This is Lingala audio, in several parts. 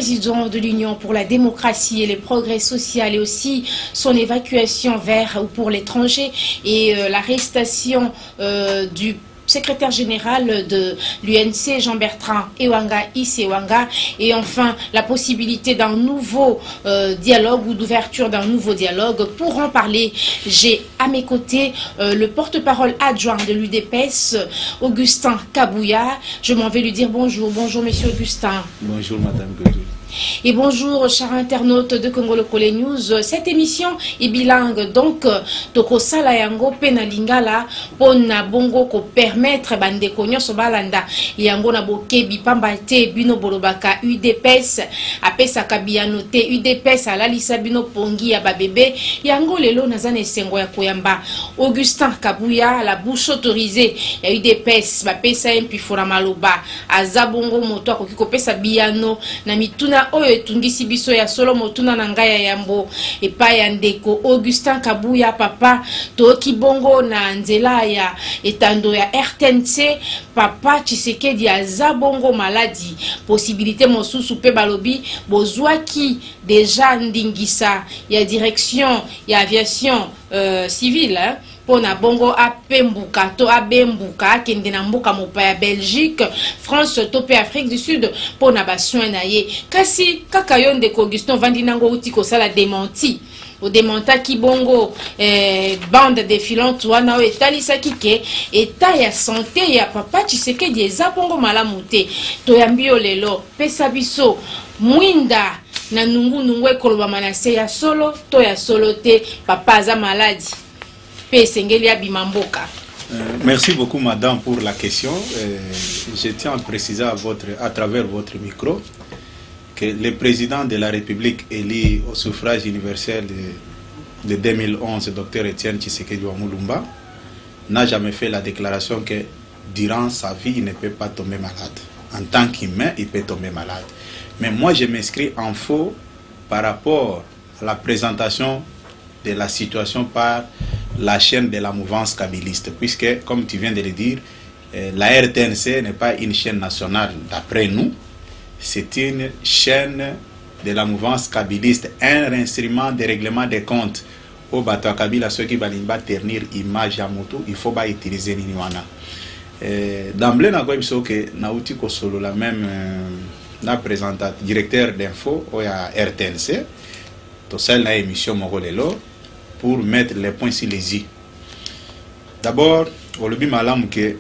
président de l'Union pour la démocratie et les progrès sociaux et aussi son évacuation vers ou pour l'étranger et l'arrestation du secrétaire général de l'UNC, Jean-Bertrand Ewanga Isewanga, et enfin la possibilité d'un nouveau dialogue ou d'ouverture d'un nouveau dialogue. Pour en parler, j'ai à mes côtés le porte-parole adjoint de l'UDPS, Augustin Kabouya. Je m'en vais lui dire bonjour. Bonjour, monsieur Augustin. Bonjour, madame Godou. Et bonjour, chers internautes de Congo Lokole News. Cette émission est bilingue, donc toko sala yango pena lingala pona bongo ko permettre bande konyo so balanda yango na bokebi pamba te bino bolobaka UDPS apesa kabiano te UDPS alalisa bino pongi ya babebe yango lelo nazane sengo ya koyamba Augustin Kabouya la bouche autorisée ya UDPS bapesa empifora maloba azabongo moto akoki kopesa biano na mituna oyo etungisi biso ya solo motuna na ngai ya yambo epai ya ndeko Augustin Kabouya papa toki bongo na nzela ya etando ya RTNC papa Tshisekedi aza bongo maladi possibilité mosusu pe balobi bozwaki deja ndingisa ya direction ya aviation civile pona bongo apembuka to abembuka kende na mboka mopaya Belgique France to pe Afrique du Sud pona ba soin na ye kasi kaka yo ndeko Augustin vandi nango uti ko sala démenti o démenta ki bongo bande défilante wana o etalisa kike eta ya santé ya papa Tshisekedi eza bongo malamu te to yambi lelo pesa biso mwinda na nungu ekoloba manase ya solo to ya solo te papa aza maladi. Merci beaucoup madame pour la question. Je tiens à préciser à travers votre micro que le président de la République élu au suffrage universel de 2011, Dr Etienne Tshisekedi Wamulumba, n'a jamais fait la déclaration que durant sa vie il ne peut pas tomber malade. En tant qu'humain, il peut tomber malade. Mais moi je m'inscris en faux par rapport à la présentation de la situation par la chaîne de la mouvance kabiliste, puisque, comme tu viens de le dire, la RTNC n'est pas une chaîne nationale d'après nous, c'est une chaîne de la mouvance kabiliste, un instrument de règlement des comptes. Au bateau Kabila, ceux qui veulent ternir image à moto, il faut pas utiliser l'iniwana. D'emblée, na que nauti ko solo la même na présentateur directeur d'info au RTNC, to celle la émission Mogolelo, pour mettre les points sur les i. D'abord, au lobby malam que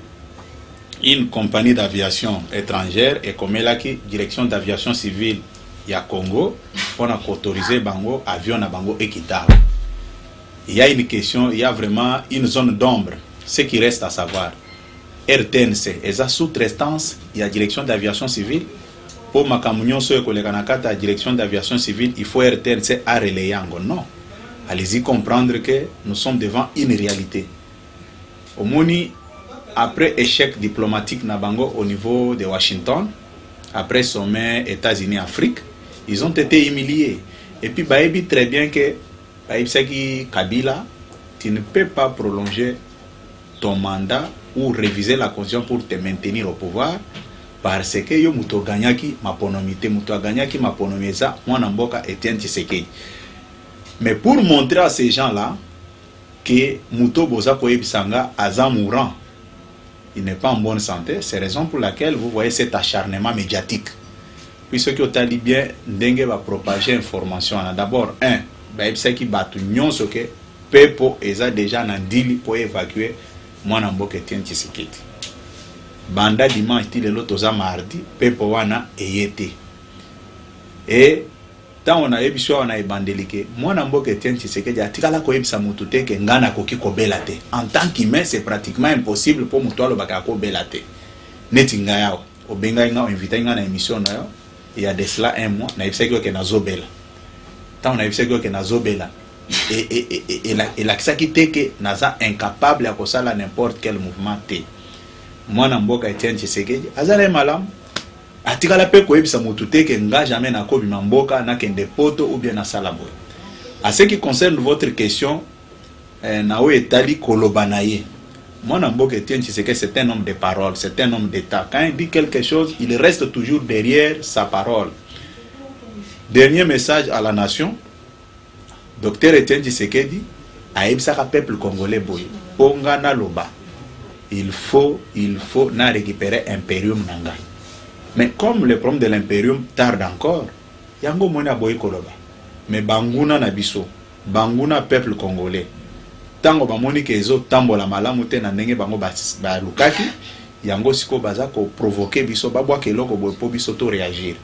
une compagnie d'aviation étrangère et comme la direction d'aviation civile ya Congo on a autorisé bango avion na bango équitable. Il y a une question, il y a vraiment une zone d'ombre. Ce qui reste à savoir, RTNC et sa sous-traitance, il y a direction d'aviation civile. Pour ma camunion sur la direction d'aviation civile, il faut RTNC à relayer. Non. Allez-y comprendre que nous sommes devant une réalité. Au Moni, après échec diplomatique Nabango au niveau de Washington, après sommet États-Unis-Afrique, ils ont été humiliés. Et puis, Baïbi très bien que Kabila, tu ne peux pas prolonger ton mandat ou réviser la constitution pour te maintenir au pouvoir parce que yo muto gagnaki maponomité, muto gagnaki maponomisa, mwana mboka Etienne Tshisekedi. Mais pour montrer à ces gens-là que Mouto Boza Koyebisanga Aza mourant, il n'est pas en bonne santé, c'est la raison pour laquelle vous voyez cet acharnement médiatique. Puis ceux qui ont dit bien, Ndenge va propager l'information. D'abord, c'est qui battu nyon ce que Pepo Eza déjà nandili pour évacuer Mwanamboka Etienne Tshisekedi. Banda dimanche, il l'autre mardi, Pepo wana eyete. Et tant on a ébiso on a ébandelike mwana mboka Etienne Tshisekedi atikala ko yebisa mutu te ke ngana koki kobela te en tant qu'humain c'est pratiquement impossible pour mutu alobaka ko bela te neti ngaya obenga nga invité nga na émission na yo il y a de cela un mois na yebisa ke nazobela tant on a yebisa ke nazobela et la kisaki te ke naza incapable ya kosala n'importe quel mouvement te mwana mboka Etienne Tshisekedi azala malam atikala pe koyebisa mutu te ke nga jamais na kobi mboka na kende poto ou bien na salabo. À ce qui concerne votre question na o etali koloba na ye mwana mboka Etienne Tshisekedi c'est un homme de parole, c'est un homme d'état. Quand il dit quelque chose il reste toujours derrière sa parole. Dernier message à la nation. Docteur Etienne Tshisekedi a dit que le peuple congolais boy. Pongana loba. Il faut na récupérer l'impérium nanga. Mais comme le problème de l'impérium tarde encore, yango mona boy koloba. Mais banguna na biso, banguna peuple congolais. Tango bamoni ke ezo tambola malamu te na ndenge bango ba lukaki, yango siko baza ko provoquer biso babwa keloko boy po biso to réagir.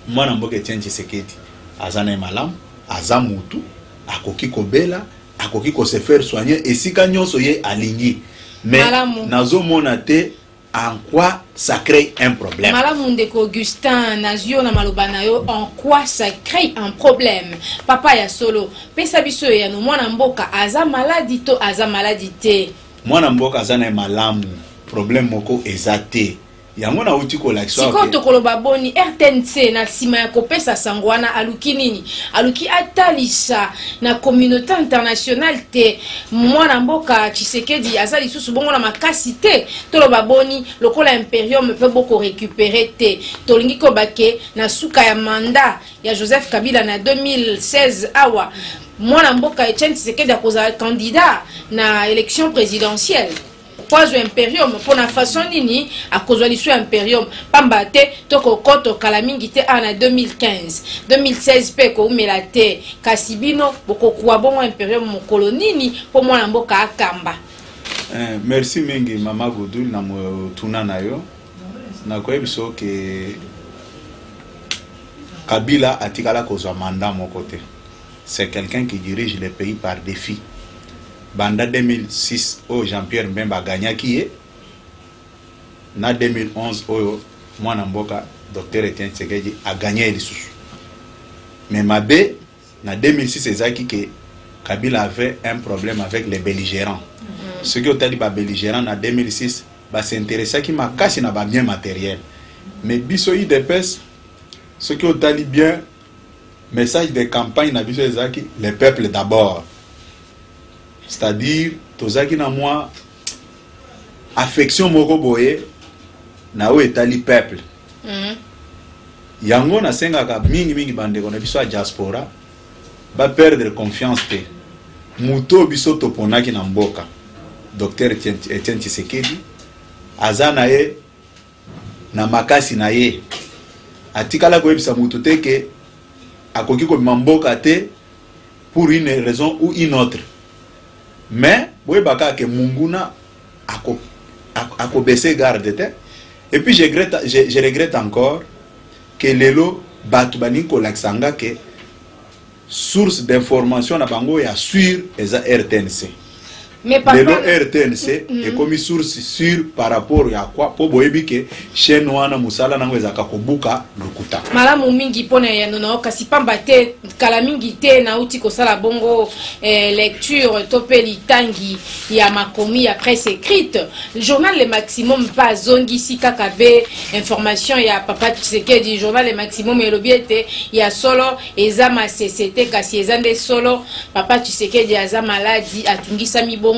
Mwana mboka Etienne Tshisekedi azana malamu, azamutu, akoki kobela, akoki ko se faire soigner esika nyonso ye alingi. Mais nazo monate en quoi ça crée un problème. Malamu ndeko Augustin Nazio na malobanayo en quoi ça crée un problème. Papa ya solo pesa biso ya no mwana mboka aza maladi to aza maladi te. Mwana mboka aza na malamu problème moko ezate. Yango na uti ko lakso. Siko to koloba boni RTNC na sima ya kopesa sangwana aluki nini? Aluki atalisa na communauté internationale te mwana mboka Tshisekedi azali susu bongo na makasi te. To loba boni lokola imperium peut beaucoup récupérer te. To lingi ko bake na suka ya mandat ya Joseph Kabila na 2016 awa mwana mboka Etienne Tshisekedi akoza candidat na élection présidentielle. Poizo imperium pour na façon nini a cause du imperium pambate toko koto kalamingi te ana 2015 2016 pe ko umelate kasibino boko kwa bongo imperium mokolo nini pour mwana mboka akamba. Merci mingi mama Godul na mutuna nayo na koyebiso ke Kabila atikala kozwa mandat mon côté. C'est quelqu'un qui dirige le pays par défi. Banda 2006 au Jean-Pierre Mbemba gagnaki ye na 2011 au mwana mboka Dr Etienne Tshisekedi a gagné lisusu. Mais mabe na 2006 ezaki que Kabila avait un problème avec les belligérants. Ceux qui ont dit ba belligérants na 2006 ba s'intéressaient qui makasi na ba bien matériel. Mais biso IDPS ceux qui ont dit bien message de campagne na biso ezaki le peuple d'abord. C'est-à-dire, tozaki na moi affection moko boye na o etali peuple. Yango na senga ka mingi bandeko na biso a diaspora ba perdre confiance te. Muto biso toponaki na mboka. Docteur Etienne Tshisekedi azana ye na makasi na ye. Atikala ko ebisa muto te ke akoki ko mboka te pour une raison ou une autre. Mais boye baka ke munguna ako baisser garde te. Et puis je regrette encore que lelo batu bani ko laksanga ke source d'information na bango ya sur eza RTNC. Mais papa lelo RTNC est comme source sûre par rapport à quoi po boyebi ke chaîne wana musala nango ezaka kobuka lukuta. Malamu mingi pona ya nona kasi pamba te kala mingi te na uti ko sala bongo lecture topeli tangi ya makomi ya presse écrite. Le journal Le Maximum pas zongi sika kabe information ya papa Tshisekedi journal Le Maximum elobiete ya solo ezama CCT kasi ezande solo papa Tshisekedi aza maladi atungisa mibongo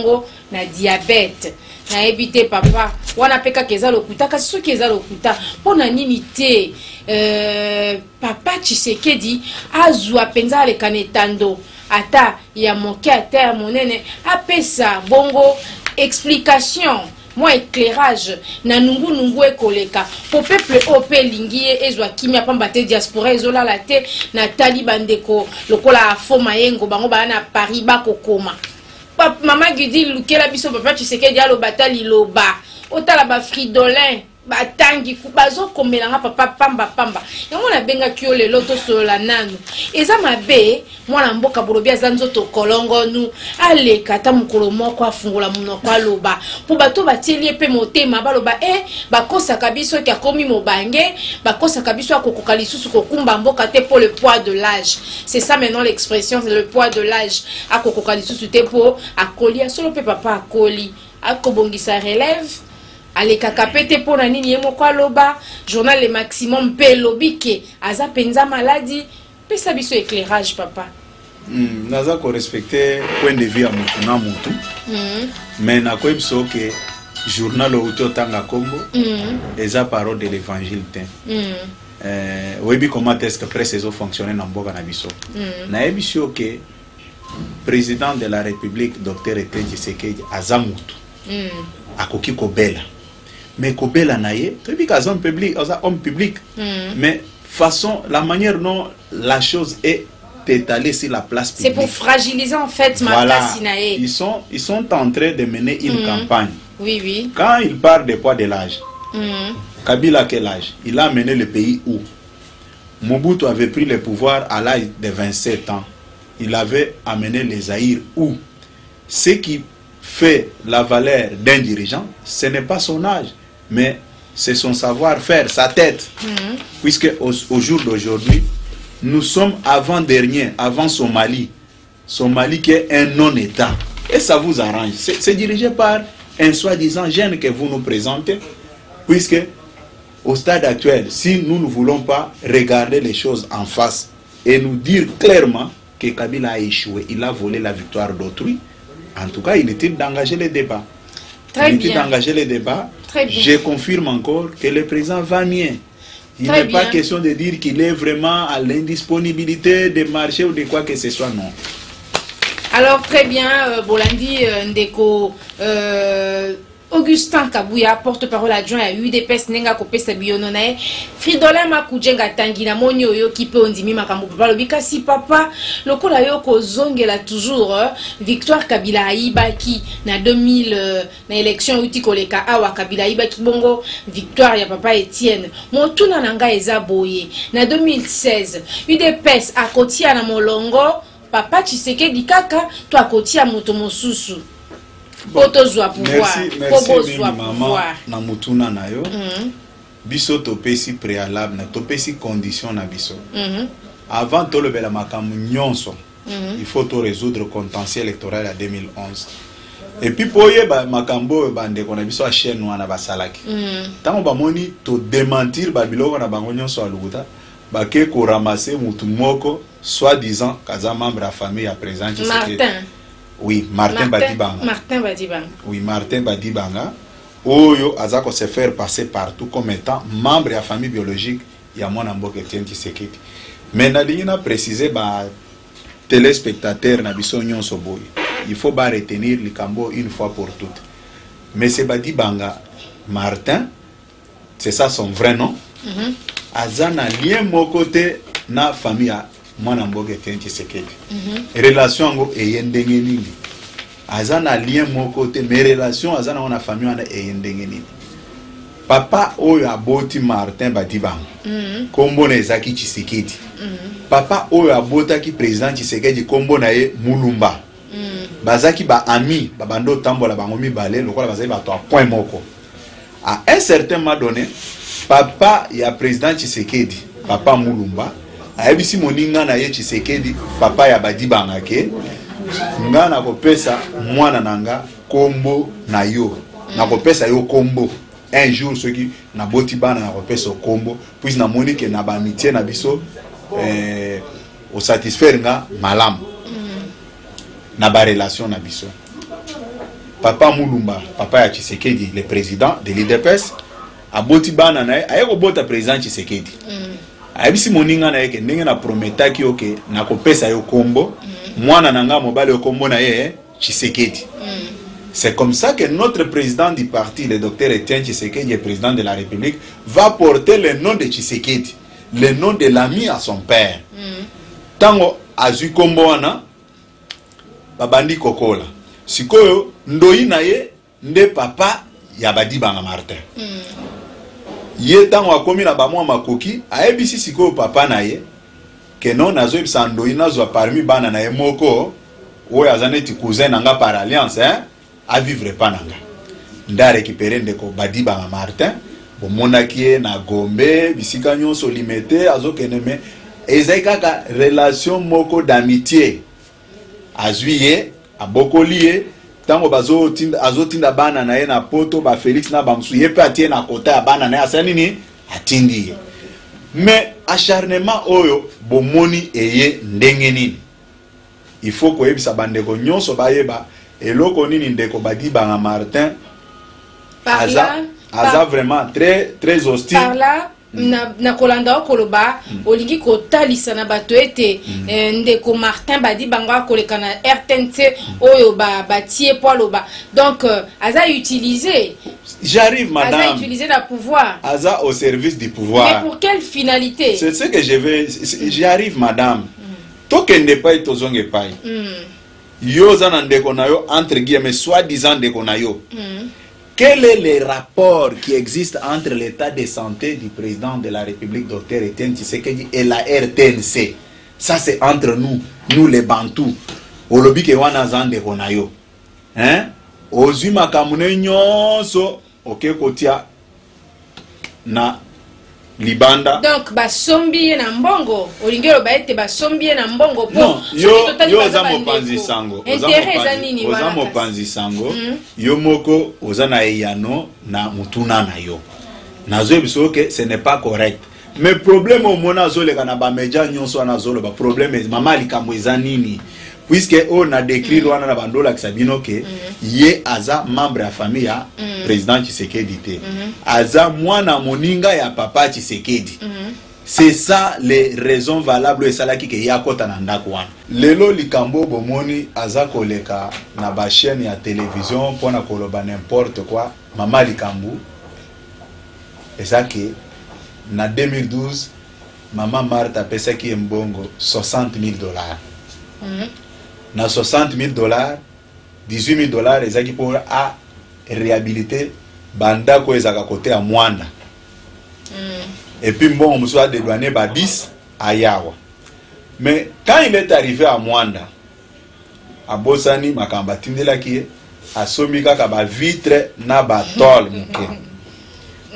na diabète na ebité papa wana peka keza lokuta kasi soki eza lokuta pona nini te papa Tshisekedi azwa penza le kanetando ata ya moke ata ya monene apesa bongo explication moi éclairage na nungu ekoleka po peuple ope lingie ezwa kimia pamba te diaspora ezola la te na talibandeko lokola afo mayengo bango bana Paris bakokoma. Maman Gudi lukela biso papa Tshisekedi alo batali loba otala ba fridolin batangi bazo komelanga papa pamba yango na benga kyo lelo to sola nanu eza mabe mwana mboka bolobi azanzo to kolongo nu aleka ta mukolo moko afungula munoko aloba po bato batieli pe motema baloba bakosa kabiso ki akomi mobange bakosa kabiso akokoka lisusu kokumba mboka te pour le poids de l'âge. C'est ça maintenant l'expression, c'est le poids de l'âge. Akokoka lisusu te po akoli asolo pe papa akoli akobongisa relève ale kakapete pona nini yemo kwa loba journal Le Maximum pe lobike aza penza maladie pe sabiso éclairage papa. Naza ko respecter point de vue à mutu na mutu. Mais na ko ebso ke journal o tanga Congo eza parole de l'évangile te. oui, comment est-ce que presse fonctionne dans Mboka na biso. Na ebisio que président de la République Dr Etienne Tshisekedi azamutu akoki kobela mais kobela naye tu dis qu'un homme public mais façon la manière dont la chose est étalée sur la place publique, c'est pour fragiliser en fait ma place naye. Ils sont en train de mener une campagne. Oui. Quand il parle des poids de l'âge, Kabila a quel âge? Il a mené le pays où Mobutu avait pris le pouvoir à l'âge de 27 ans. Il avait amené les Zaïre où ce qui fait la valeur d'un dirigeant, ce n'est pas son âge, mais c'est son savoir-faire, sa tête. Puisque au jour d'aujourd'hui, nous sommes avant-dernier, avant Somalie. Somalie qui est un non-État. Et ça vous arrange. C'est dirigé par un soi-disant jeune que vous nous présentez, puisque au stade actuel, si nous ne voulons pas regarder les choses en face et nous dire clairement que Kabila a échoué, il a volé la victoire d'autrui, en tout cas, inutile d'engager les débats. Inutile d'engager les débats. Je confirme encore que le président va mieux. Il n'est pas question de dire qu'il est vraiment à l'indisponibilité de marcher ou de quoi que ce soit, non. Alors, très bien, Bolandi Ndeko, Augustin Kabouya, porte-parole adjoint à UDPS Nenga Kopesa Biononae, Fridola Makujenga Tangina Monyo yo qui peut ondimi makambo papa lobika si papa lokola yo ko zongela toujours Victoire Kabila Ibaki na 2000 na élection uti koleka awa Kabila Ibaki bongo victoire ya papa Etienne motuna nanga eza boye na 2016 UDPS akotia na molongo papa Tshisekedi kaka to akotia moto mosusu. Bon, merci maman na mutuna na yo. Biso topesi préalable na topesi condition na biso. Avant to lebela makamu nyonso, il faut to résoudre le contentieux électoral à 2011. Et puis pour yeba makambo bande kona biso a chaîne wana basalaki. Tango ba moni to démentir ba biloko na bango nyonso alukuta ba ke ko ramasser mutu moko soi-disant kaza membre à famille à présent Martin. Oui, Martin Badibanga. Martin Badibanga. Oui, Martin Badibanga. Oyo azako se faire passer partout comme étant membre de la famille biologique. Il y a mon ambo Etienne Tshisekedi. Mais na préciser ba téléspectateurs na biso nyonso boy. Il faut ba retenir le cambo une fois pour toutes. Mais c'est Badibanga Martin, c'est ça son vrai nom. Azana lien mon côté na famille mwana mboka Etienne Tshisekedi. Relation ngo eyendenge nini? Azana lien moko te mais relation azana na famille wana eyendenge nini? Papa oyo aboti Martin Badibanga. Kombo na ezaki Tshisekedi. Papa oyo abotaki président Tshisekedi kombo na ye Mulumba. Bazaki ba ami babando tambola bango mibale lokola bazali ba to point moko. À un certain moment donné, papa ya président Tshisekedi, papa Mulumba ayebisi moninga na ye Tshisekedi papa ya Badibanga ke nga na kopesa mwana nanga kombo na yo na kopesa yo kombo un jour ceux qui na boti bana na kopesa kombo puis na moni ke na ba amitié na biso au satisfaire nga malam na ba relation na biso. Papa Mulumba papa ya Tshisekedi le président de l'UDPS aboti bana na ye ayeko bota président Tshisekedi. Ayebisi moninga na yeke ndenge na prometaki oke na kopesa yo kombo mwana nanga mobali yo kombo na ye Tshisekedi. C'est comme ça que notre président du parti, le docteur Etienne Tshisekedi, le président de la République, va porter le nom de Tshisekedi, le nom de l'ami à son père. Tango azui kombo wana babandi kokola. Sikoyo ndoi na ye nde papa ya Badibanga Martin. Ye tango akomi na bamwa makoki ayebisi sikoyo papa na ye ke non nazo ebisa ndoi nazwa parmi bana na ye moko oyo azaneti cousin nanga par alliance a vivre pas nanga nda récupérer ndeko Badibanga Martin bomonaki ye na Gombe bisika nyonso limité azokene me ezai kaka relation moko d'amitié azwi ye abokoli ye tango azotinda bana na ye na poto ba Félix na bamsu ye pe atie na kota ya bana na ye asani ni atindi ye mais acharnement oyo bomoni eye ndenge nini il faut koyebisa bandeko nyonso bayeba eloko nini ndeko Badibanga Martin aza vraiment très hostile par là na kolanda okoloba olingi kotalisa na bato ete ndeko Martin badi banga koleka na RTNC oyo batie poaloba donc aza utilisé. J'arrive, madame. Aza utilisé le pouvoir. Aza au service du pouvoir. Mais pour quelle finalité? C'est ce que je vais. J'arrive, madame. Tokende pai tozonge pai. Yo za na ndeko na yo entre guillemets soi-disant ndeko na yo. Quel est le rapport qui existe entre l'état de santé du président de la République, Dr Etienne Tshisekedi, et la RTNC? Ça, c'est entre nous les Bantous. Olobi ke wana zande konayo. Hein? Ozui makamune nyonso, ok kotia na libanda. Donc, basombi na mbongo. Olingelo baete basombi na mbongo. Non, yo zamo panzi sango. Intérêt za nini wana? Ozamo panzi sango. Yo moko ozana eyano na mutuna na yo. Nazo biso que ce n'est pas correct. Mais problème au mona zole kana ba media nyonso na zolo ba problème mama likambo eza nini? Puisque on a décrit wana na bandola kisabino ke ye aza membre ya famille ya président Tshisekedi te. Aza mwana moninga ya papa Tshisekedi. C'est ça les raisons valables et salaki ke yakota na ndako wana. Lelo likambo bomoni aza koleka na ba chaîne ya télévision pona koloba n'importe quoi mama likambo. Et ça que na 2012 maman Martha pesa ki mbongo $60,000. Na $60,000, $18,000 ezaki pour a réhabiliter bandako ezaka côté à Mwanda. Et puis bon on soit dédouané ba 10 à Yawa. Mais quand il est arrivé à Mwanda, à Bosani makamba tindela ki a somi kaka ba vitre na ba tol muke.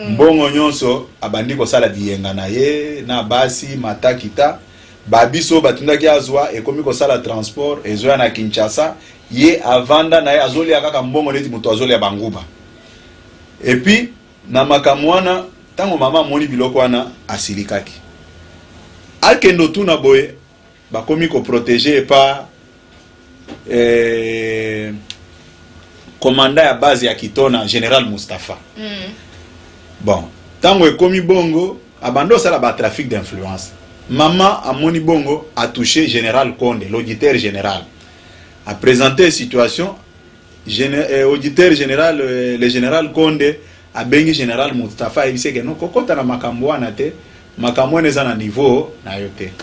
Mbongo nyonso abandi ko sala diyenga na ye na basi matakita babiso batundaki azwa ekomi ko sala transport ezoya na Kinshasa ye avanda na ye azoli akaka mbongo neti muto azoli ya banguba. Et puis na makamwana tango mama moni biloko wana asilikaki akendo tuna boye bakomi ko protéger par commandant ya base ya Kitona général Mustafa. Bon, tango ekomi bongo abando sala ba trafic d'influence. Maman Amoni Bongo a touché Général Konde, l'auditeur général. A présenté la situation, auditeur général, le général Konde a bengi Général Mustafa et il dit que non, kokota na makambo wana te, makambo neza na niveau na yote.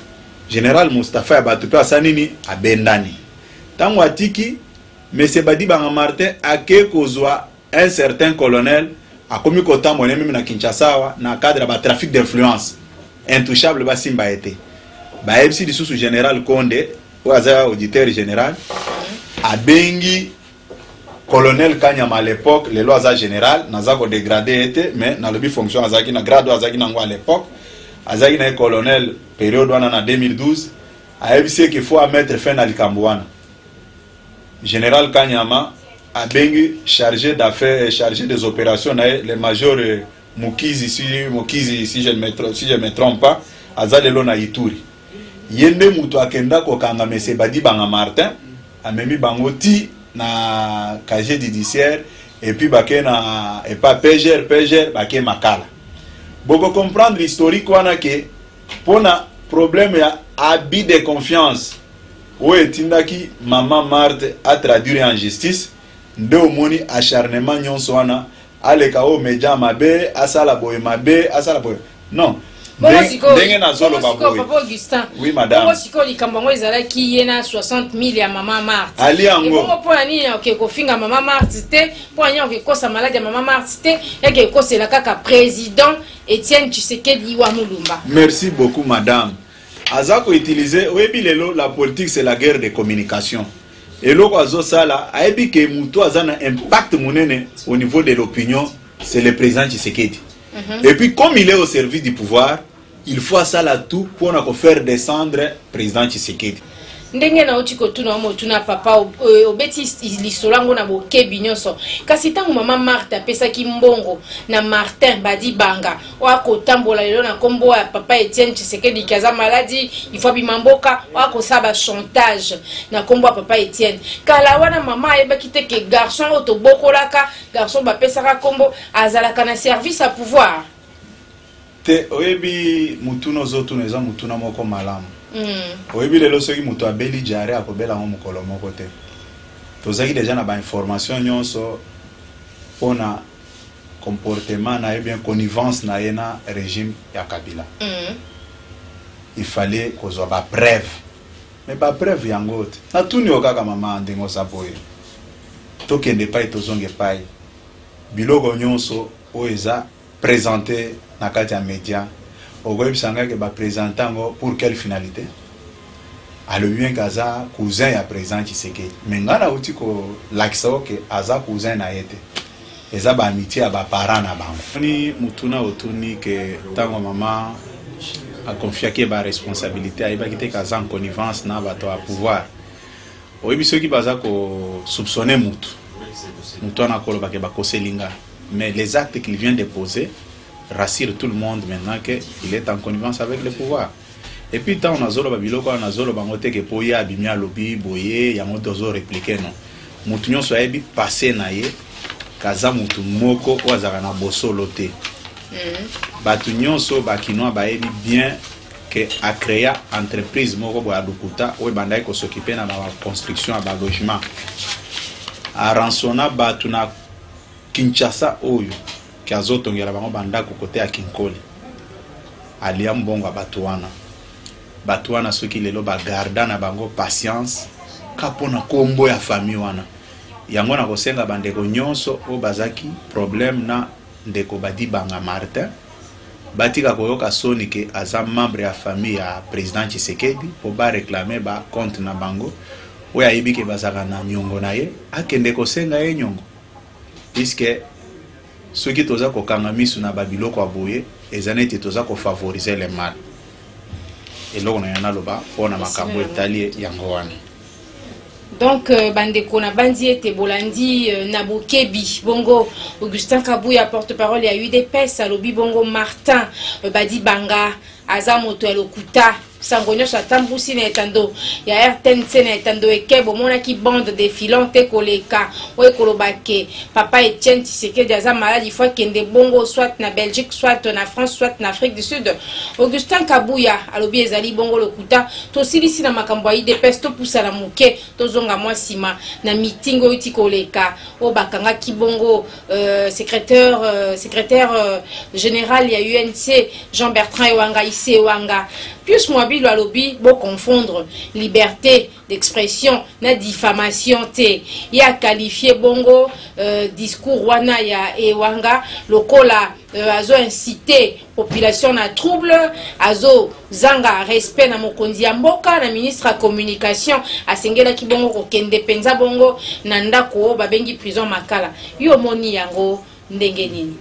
Général Mustafa a battu pa sanini a bendani. Tango atiki, M. Badi Banga Martin a ke kozwa un certain colonel a commis kota moné même na Kinshasa na cadre ba trafic d'influence. Intouchable basimba été ba MC sous général Konde oaza auditeur général a bengi colonel Kanyama à l'époque les lois général nazako dégradé était mais na lobby fonction azaki na grade azaki nango à l'époque azaki na colonel période wana na 2012 a MC qu'il faut mettre fin à likambwana. Général Kanyama a bengi chargé d'affaires chargé des opérations le major Mukizi si je me trompe pas azalelo na Ituri yende mutu akenda ko kanga M. Badi Banga Martin amemi bangoti na casier judiciaire et puis bake na et pas PGR bake makala boko comprendre l'historique wana ke pona problème ya abus de confiance o etindaki maman Marthe a traduire en justice nde omoni acharnement nyonso wana aleka o media mabe asala boye mabe asala boye non ndenge na zolo baboye. Papa Augustin, oui madame bongo siko likambo ezalaki yena 60,000 ya mama Marthe ali yango bongo po ani ke kofinga mama Marthe te po ani ke kosa malade ya mama Marthe te eke kosela kaka président Etienne Tshisekedi wa Mulumba. Merci beaucoup madame. Azako utiliser oyebi lelo la politique c'est la guerre de communication. Et l'autre azo sala ayebi ke muto azana impact munene au niveau de l'opinion c'est le président Tshisekedi. Et puis comme il est au service du pouvoir, il faut ça là tout pour faire descendre le président Tshisekedi. Ndenge na otiko tuna tuna papa obeti lisolango na bokebi nyonso kasi tangu mama Marthe apesaki mbongo na Martin Badi Banga wako tambola lelo na kombo ya papa Etienne Tshisekedi kaza maladie il faut bimamboka wako saba chantage na kombo ya papa Etienne kala wana mama yebaki te ke garçon otobokolaka garçon bapesaka kombo azalaka na service à pouvoir. te oyebi mutuna ozotu neza mutuna moko malamu oyebi lelo soki mutu abeli jare akobela ngo mukolo moko te tozaki deja na ba information nyonso pona comportement na bien connivence na yena régime ya Kabila il fallait kozwa ba preuve mais ba preuve yango te na tuni okaka mama ndengo sapoye tokende pai tozonge pai biloko nyonso o eza présenté na kati ya média okoyebisanga ke ba présentango pour quelle finalité alors bien kaza cousin ya président Tshisekedi mais ngana uti ko lakisa ke aza cousin na yete eza ba amitié ya ba parents na bango ni mutuna otuni ke tango mama a confié ke ba responsabilité ayeba kite kaza en connivence na bato à pouvoir oyebiso ki baza ko soupçonner mutu ana koloba ke ba koselinga mais les actes qu'il vient de poser rassurent tout le monde maintenant qu'il est en connivence avec le pouvoir. Et puis tant on a zolo babiloko on a zolo bangote ke poya bimia lobi boye ya moto zo répliquer non. Mutu nyonso ayebi passer na ye kaza mutu moko wazaka na bosolo te. Batu nyonso bakinoa bayebi bien que a créer entreprise moko bo adukuta o bandai ko s'occuper na ba construction à ba logement. A ransona batu na Kinshasa oyo ki azotongela bango bandako kote ya Kinkoli alia mbongo batu wana soki lelo bagarda na bango patience kapona kombo ya famille wana yango na kosenga bandeko nyonso o bazaki problème na ndeko Badibanga Martin batika koyoka soni ke aza membre ya famille ya président Tshisekedi po ba réclamer ba compte na bango oya yibike bazaka na nyongo na ye akende kosenga ye nyongo puisque ceux qui toza ko kangami suna babilo kwa boye ezaneti toza ko favoriser les mal et là on a yana loba pona makambo italien yango wana donc bandeko na bandi ete bolandi na bokebi bongo Augustin Kabuya porte-parole ya UDPS alobi bongo Martin Badibanga aza moto ya lokuta sangonyo sa tambusi na etando ya RTNC na etando ekebo mona ki bande de filante koleka oye kolobake papa Etienne Tshisekedi aza malade il faut kende bongo soit na Belgique soit na France soit na Afrique du Sud. Augustin Kabuya alobi ezali bongo lokuta to silisi na makambo ya IDPS to poussa na muke to zonga mwa sima na meeting oiti koleka o bakanga ki bongo secrétaire général ya UNC Jean-Bertrand Ewanga ise Ewanga plus Mwabilo alobi bo confondre liberté d'expression na diffamation te ya qualifié bongo discours wana ya Ewanga lokola azo inciter population na trouble azo zanga respect na mokonzi ya mboka na ministre ya communication asengela ki bongo kokende penza bongo na ndako babengi prison Makala yo moni yango ndenge nini.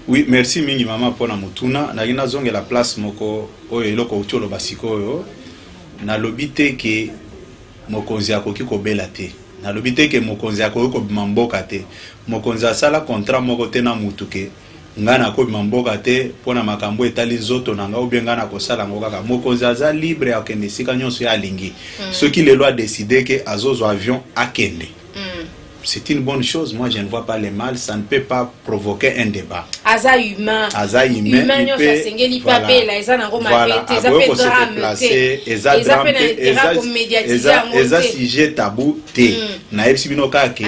Oui, merci mingi mama pona mutuna na ina zonge la place moko oyo eloko utolo basiko oyo na lobite ke mokonzi akoki kobela te na lobite ke mokonzi akoki kobima mboka te mokonzi asala contrat moko te na mutu ke ngana kobima mboka te pona makambo etali zoto nanga ou bien ngana kosala ngo kaka mokonzi aza libre ya kende sika nyonso ya alingi soki lelo a décidé ke azozo avion akende. C'est une bonne chose. Moi, je ne vois pas le mal. Ça ne peut pas provoquer un débat. Aza humain. Aza humain. Humain, il voilà. Eza sujet tabou te. Naïf sibinoka ke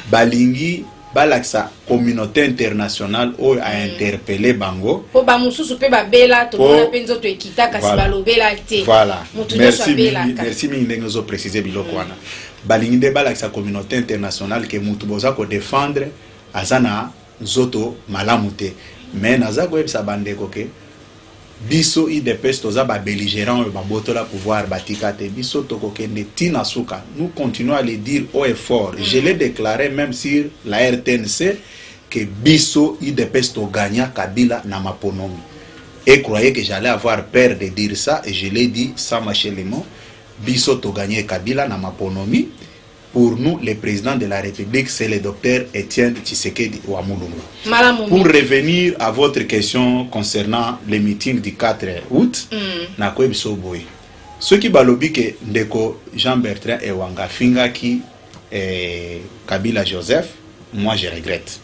balingi balaksa communauté internationale ou a interpellé bango. Po ba mususu pe ba bela to mona penzo to ekita kasi balobela te. Voilà. Merci mingi ndengo préciser biloko wana. Balingi de balaksa communauté internationale que mutu boza ko défendre azana nzoto malamu te mais naza ko ebisa bandeko ke biso IDPS toza ba belligérant ba botola pouvoir batika te biso toko kende tina suka. Nous continuons à le dire haut et fort. Je l'ai déclaré même sur la RTNC que biso IDPS to gagna Kabila na maponomi. Et croyez que j'allais avoir peur de dire ça et je l'ai dit sans mâcher les mots. Biso to gagné Kabila na maponomi. Pour nous, le président de la République, c'est le docteur Etienne Tshisekedi Ouamouloumou. Pour revenir à votre question concernant le meeting du 4 août, na ko biso boy. Ce qui balobi que ndeko Jean-Bertrand Ewanga finga ki Kabila Joseph, moi je regrette.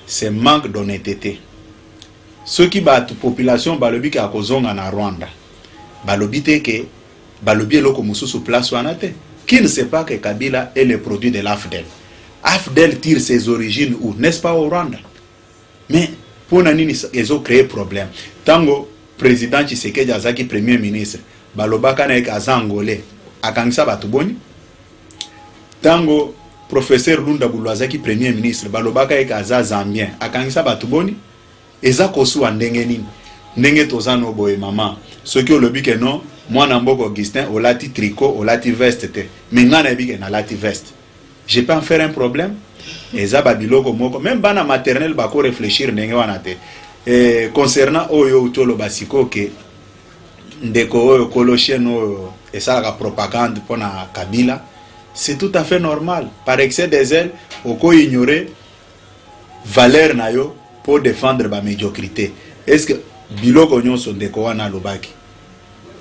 C'est manque d'honnêteté. ceux qui battent population balobi ki akozonga na Rwanda balobi te que balobi eloko mususu place wana te, qui ne sait pas que Kabila est le produit de l'AFDEL. AFDEL tire ses origines où, n'est-ce pas, au Rwanda? Mais pour nani ils ont créé problème. Tango président Tshisekedi azaki premier ministre balobaka na eka angolais akangisa batu boni. Tango professeur Lunda Bulwazaki premier ministre balobaka eka zambien akangisa batu boni. Eza kosu ndenge nini ndenge tozano boye mama soki olobi ke non mwana mboko Augustin olati tricot olati veste te mengana ebike na lati veste, je peux en faire un problème. Eza babiloko moko même bana maternelle bako réfléchir ndenge wana te. Concernant oyo utolo basiko ke ndeko oyo kolochien oyo esalaka propagande pona Kabila, c'est tout à fait normal. Par excès des ailes oko ignorer valeur na yo pour défendre la médiocrité. Est-ce que biloko nyonso ndeko wana lobaki?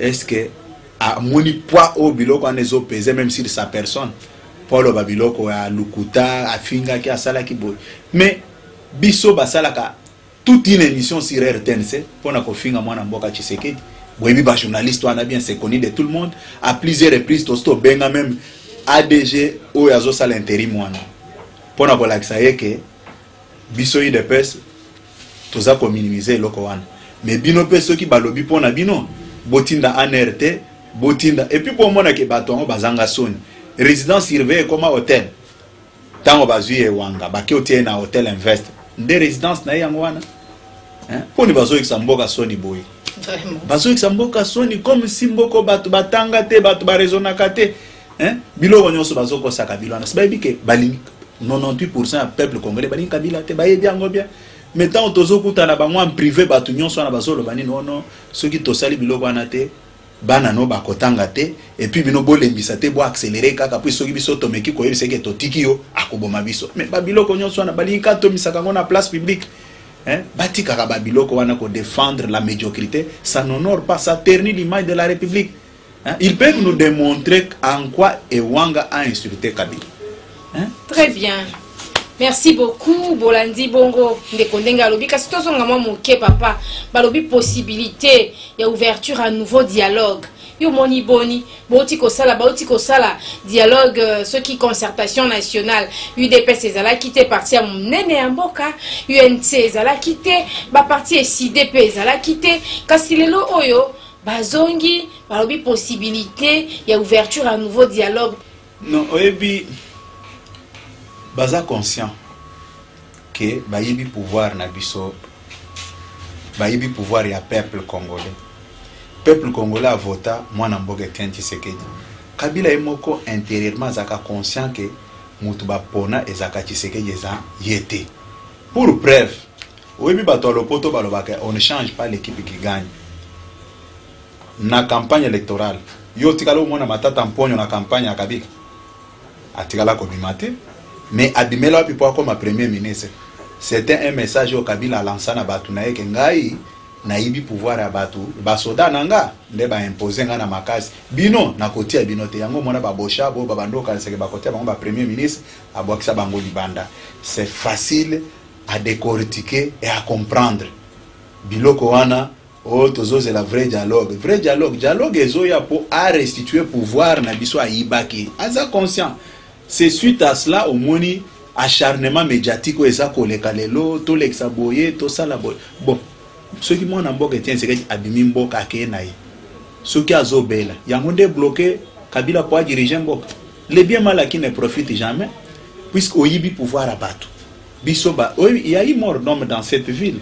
Est-ce que a moni poids au biloko anezo peser même sur sa personne? Paulo babiloko ya lukuta afinga ki asala ki boy. Mais biso basalaka toute une émission sur RTNC pour na kofinga mwana mboka Tshisekedi. Boyebi ba journaliste wana bien c'est connu de tout le monde. À plusieurs reprises tosto benga même ADG o yazo sala intérim wana. Pour na kolakisa yeke biso yi de pes toza ko minimiser loko wana. Mais bino peso ki balobi pona bino botinda ANRT botinda et puis pour mona ke batongo bazanga soni. Résidence surveillée comme hôtel. Tango bazui wanga baki otie na hôtel invest. Nde résidence na yango wana. Hein? Poni bazo examboka soni boy. Vraiment. Bazo examboka soni comme si mboko batu batanga te batu ba raisonnaka te. Hein? Biloko nyonso bazo ko saka bilwana. Sibabi ke balingi 98% peuple congolais balingi Kabila te baye bien ngo bien. Mais tant tozo kutana bango en privé batu nyonso na bazo lo bani non ceux qui tosali biloko wana te bana no bakotanga te et puis bino bolembisa te bo accélérer kaka puis soki biso tomeki ko yebisa ke totiki yo akoboma biso mais babiloko nyonso wana balinga to misaka ngona place publique hein batika ka babiloko wana ko défendre la médiocrité, ça n'honore pas, ça ternit l'image de la République, hein? Ils peuvent nous démontrer en quoi Ewanga a insulté Kabila, hein? Très bien. Merci beaucoup, Bolandi Bongo. Ndekondenga lobi kasi tozonga mwa moke papa. Balobi possibilité ya ouverture à nouveau dialogue. Yo moni boni, bauti ko sala dialogue ce qui concertation nationale. UDPS ezala quitté parti à nene mboka, UNC ezala quitté, ba parti SDP ezala quitté. Kasi lelo oyo bazongi balobi possibilité ya ouverture à nouveau dialogue. Non, oyebi baza conscient que bayibi pouvoir na biso bayibi pouvoir ya peuple congolais. Peuple congolais a voté mwana mboka Tshisekedi. Kabila emoko intérieurement zaka conscient que mutu ba pona ezaka Tshisekedi eza yete. Pour preuve, oyebi bato lopoto balobaka on ne change pas l'équipe qui gagne. Na campagne électorale, yo tikala mona matata mponyo na campagne ya Kabila. Atikala ko bimate. Mais Abimela wapi pour comme premier ministre, c'était un message au Kabila lancé na batu na yeke ngai na ibi pouvoir ya batu basoda nanga nde ba imposer nga na makasi bino na kotia bino te yango mona ba bosha bo ba bandoka seke ba kotia bango ba premier ministre abwakisa bango libanda. C'est facile à décortiquer et à comprendre. Biloko wana o tozoze la vrai dialogue ezoya pour à restituer pouvoir na biso ayibaki aza conscient. C'est suite à cela au moni acharnement médiatique où eza koleka lelo to lexa boye to sala boye. Bon, ceux qui mona mboka Tshisekedi abimi mboka ke naye. Ceux qui azobela yango nde bloqué Kabila pour diriger mboka. Le bien mal qui ne profite jamais puisque oyibi pouvoir à batu. Bisoba, il y a eu mort d'homme dans cette ville.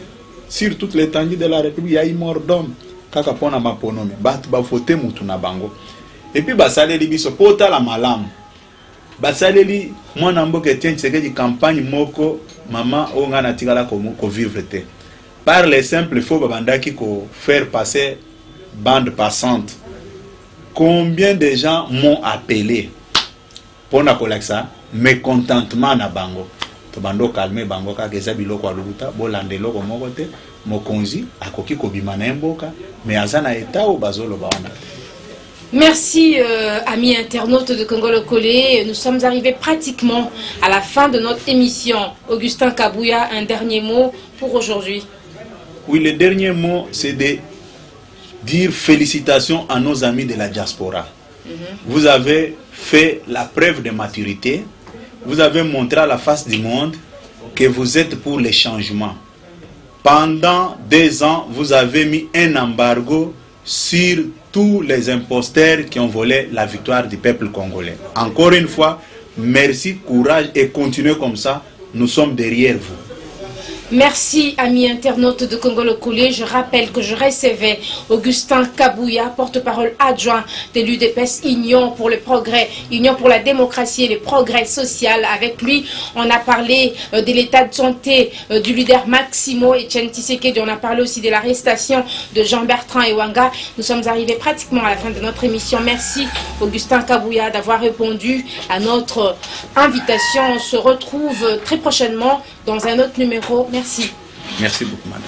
Sur toute l'étendue de la République, il y a eu mort d'homme. Kaka pona maponomi, batu ba fote mutu na bango. Et puis basaleli biso pota la malamu. Basaleli mwana mboka Tshisekedi campagne moko mama onga na tikala ko vivre te. Par les simples faux babandaki ko faire passer bande passante. Combien de gens m'ont appelé pour na kolaksa mécontentement na bango. To bando calmer bango ka keza biloko alubuta bolande loko moko te mokonzi akoki ko bimana mboka mais azana eta o bazolo bawana. Merci amis internautes de Congo Lokolé. Nous sommes arrivés pratiquement à la fin de notre émission. Augustin Kabouya, un dernier mot pour aujourd'hui. Oui, le dernier mot, c'est de dire félicitations à nos amis de la diaspora. Vous avez fait la preuve de maturité. Vous avez montré à la face du monde que vous êtes pour les changements. Pendant 2 ans, vous avez mis un embargo sur tous les imposteurs qui ont volé la victoire du peuple congolais. Encore une fois, merci, courage et continuez comme ça. Nous sommes derrière vous. Merci, amis internautes de Congo le Coulé. Je rappelle que je recevais Augustin Kabouya, porte-parole adjoint de l'UDPS Union pour le progrès, Union pour la démocratie et le progrès social. Avec lui, on a parlé de l'état de santé du leader Maximo Etienne Tshisekedi. On a parlé aussi de l'arrestation de Jean-Bertrand Ewanga. Nous sommes arrivés pratiquement à la fin de notre émission. Merci, Augustin Kabouya, d'avoir répondu à notre invitation. On se retrouve très prochainement dans un autre numéro. Merci. Merci beaucoup, madame.